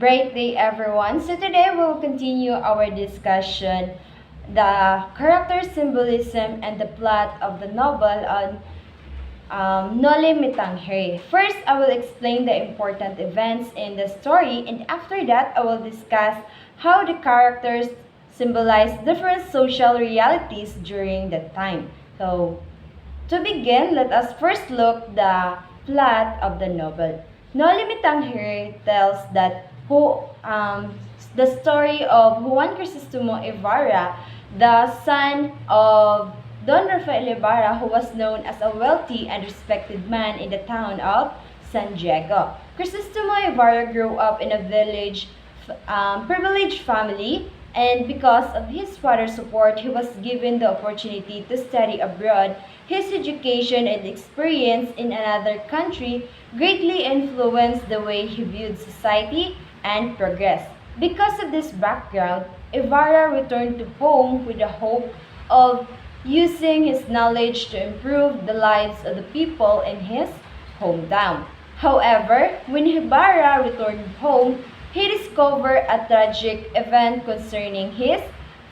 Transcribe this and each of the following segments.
Great day, everyone. So today we'll continue our discussion, the character symbolism and the plot of the novel on Noli Me Tangere. First, I will explain the important events in the story, and after that, I will discuss how the characters symbolize different social realities during that time. So, to begin, let us first look the plot of the novel. Noli Me Tangere tells the story of Juan Crisostomo Ibarra, the son of Don Rafael Ibarra, who was known as a wealthy and respected man in the town of San Diego. Crisostomo Ibarra grew up in a privileged family, and because of his father's support, he was given the opportunity to study abroad. His education and experience in another country greatly influenced the way he viewed society and progress. Because of this background, Ibarra returned to home with the hope of using his knowledge to improve the lives of the people in his hometown. However, when Ibarra returned home, he discovered a tragic event concerning his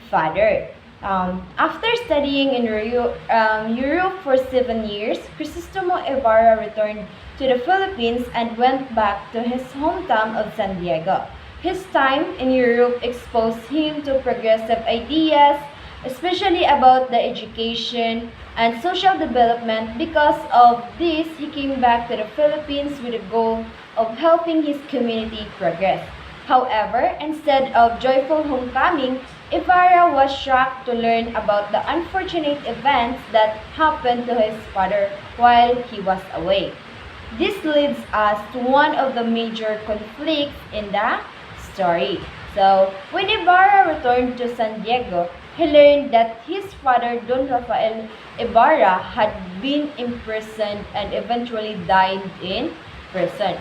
father. After studying in Europe for 7 years, Crisostomo Ibarra returned to the Philippines and went back to his hometown of San Diego. His time in Europe exposed him to progressive ideas, especially about the education and social development. Because of this, he came back to the Philippines with the goal of helping his community progress. However, instead of joyful homecoming, Ibarra was shocked to learn about the unfortunate events that happened to his father while he was away. This leads us to one of the major conflicts in the story. So, when Ibarra returned to San Diego, he learned that his father, Don Rafael Ibarra, had been imprisoned and eventually died in prison.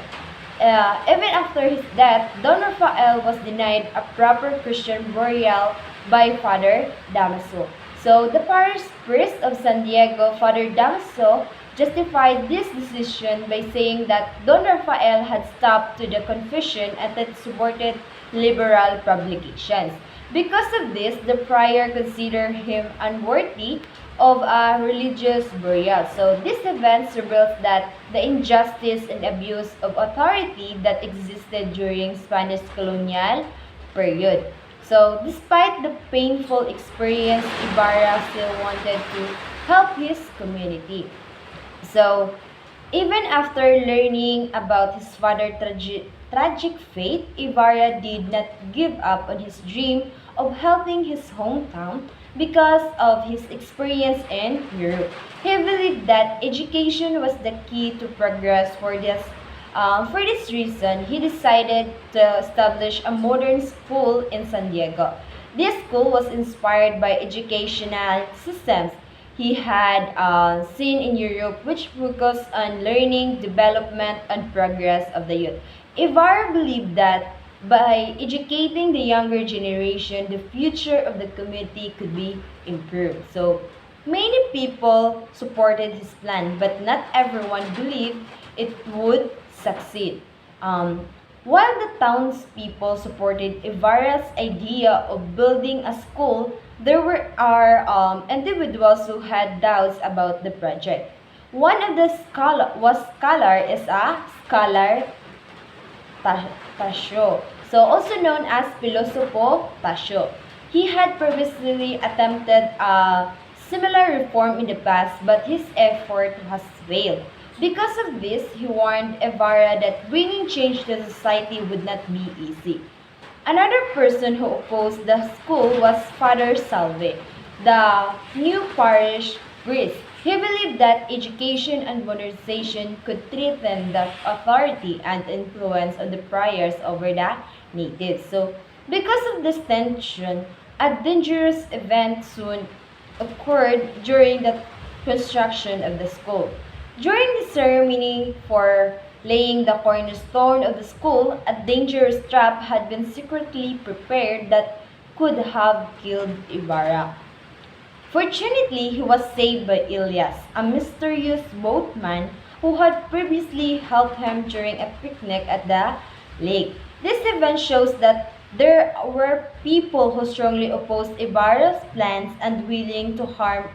Even after his death, Don Rafael was denied a proper Christian burial by Father Damaso. So the parish priest of San Diego, Father Damaso, justified this decision by saying that Don Rafael had stopped to the confession and had supported liberal publications. Because of this, the prior considered him unworthy of a religious burial. So this event reveals that the injustice and abuse of authority that existed during Spanish colonial period. So despite the painful experience, Ibarra still wanted to help his community. So even after learning about his father's tragic fate, Ibarra did not give up on his dream of helping his hometown because of his experience in Europe. He believed that education was the key to progress. For this reason, he decided to establish a modern school in San Diego. This school was inspired by educational systems he had seen in Europe, which focused on learning, development, and progress of the youth. Ibarra believed that by educating the younger generation, the future of the community could be improved. So, many people supported his plan, but not everyone believed it would succeed. Um, while the townspeople supported Ibarra's idea of building a school, there were individuals who had doubts about the project. One of the scholar is a scholar Tasio, so also known as Pilosopo Tasio. He had previously attempted a similar reform in the past, but his effort has failed. Because of this, he warned Ibarra that bringing change to society would not be easy. Another person who opposed the school was Father Salve, the new parish priest. He believed that education and modernization could threaten the authority and influence of the priors over the natives. So, because of this tension, a dangerous event soon occurred during the construction of the school. During the ceremony for laying the cornerstone of the school, a dangerous trap had been secretly prepared that could have killed Ibarra. Fortunately, he was saved by Elias, a mysterious boatman who had previously helped him during a picnic at the lake. This event shows that there were people who strongly opposed Ibarra's plans and willing to harm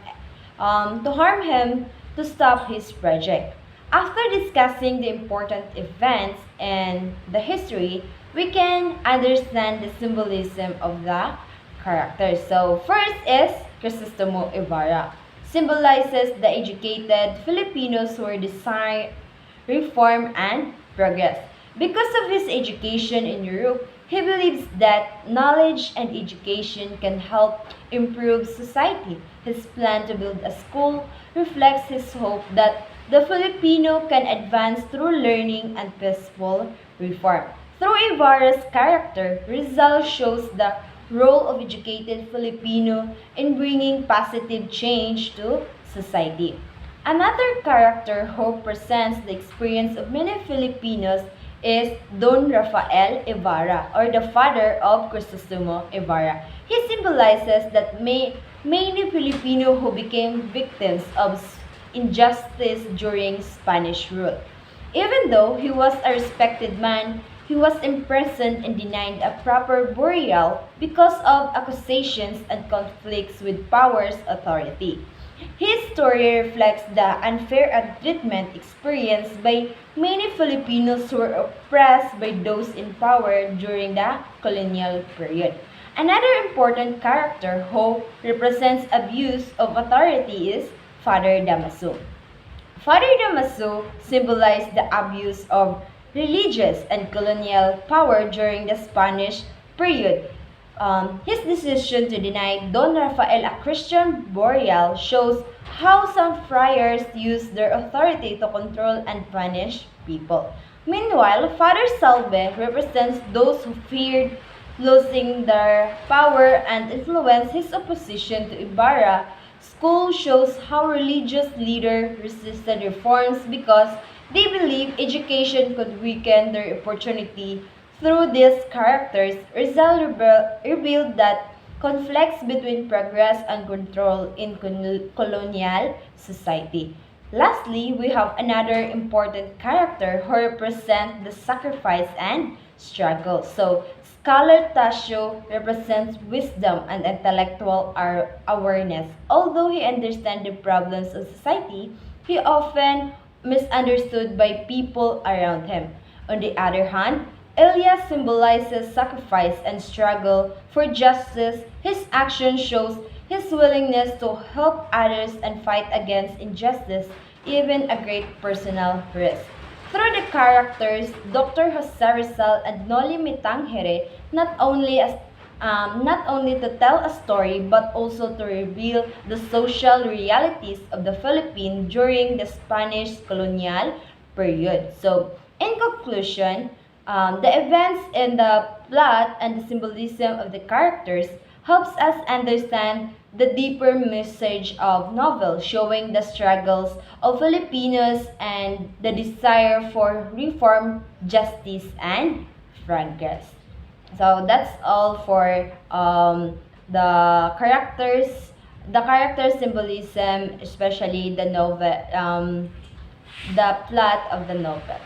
him to stop his project. After discussing the important events and the history, we can understand the symbolism of the characters. So first is Crisostomo Ibarra. Symbolizes the educated Filipinos who desire reform and progress. Because of his education in Europe, he believes that knowledge and education can help improve society. His plan to build a school reflects his hope that the Filipino can advance through learning and peaceful reform. Through Ibarra's character, Rizal shows the role of educated Filipino in bringing positive change to society. Another character who presents the experience of many Filipinos is Don Rafael Ibarra, or the father of Crisostomo Ibarra. He symbolizes that many Filipino who became victims of injustice during Spanish rule. Even though he was a respected man, he was imprisoned and denied a proper burial because of accusations and conflicts with power's authority. His story reflects the unfair treatment experienced by many Filipinos who were oppressed by those in power during the colonial period. Another important character who represents abuse of authority is Father Damaso. Father Damaso symbolized the abuse of religious and colonial power during the Spanish period. His decision to deny Don Rafael a Christian burial shows how some friars used their authority to control and punish people. Meanwhile, Father Salve represents those who feared losing their power and influence. His opposition to Ibarra school shows how religious leaders resisted reforms because they believed education could weaken their opportunity. Through these characters, Rizal revealed that conflicts between progress and control in colonial society. Lastly, we have another important character who represents the sacrifice and struggle. So, Scholar Tasio represents wisdom and intellectual awareness. Although he understands the problems of society, he often misunderstood by people around him. On the other hand, Elias symbolizes sacrifice and struggle for justice. His action shows his willingness to help others and fight against injustice, even a great personal risk. Through the characters, Dr. Jose Rizal and Noli Mitangere not only to tell a story but also to reveal the social realities of the Philippines during the Spanish colonial period. So, in conclusion, the events in the plot and the symbolism of the characters helps us understand the deeper message of novel, showing the struggles of Filipinos and the desire for reform, justice, and progress. So that's all for the character symbolism, especially the novel, the plot of the novel.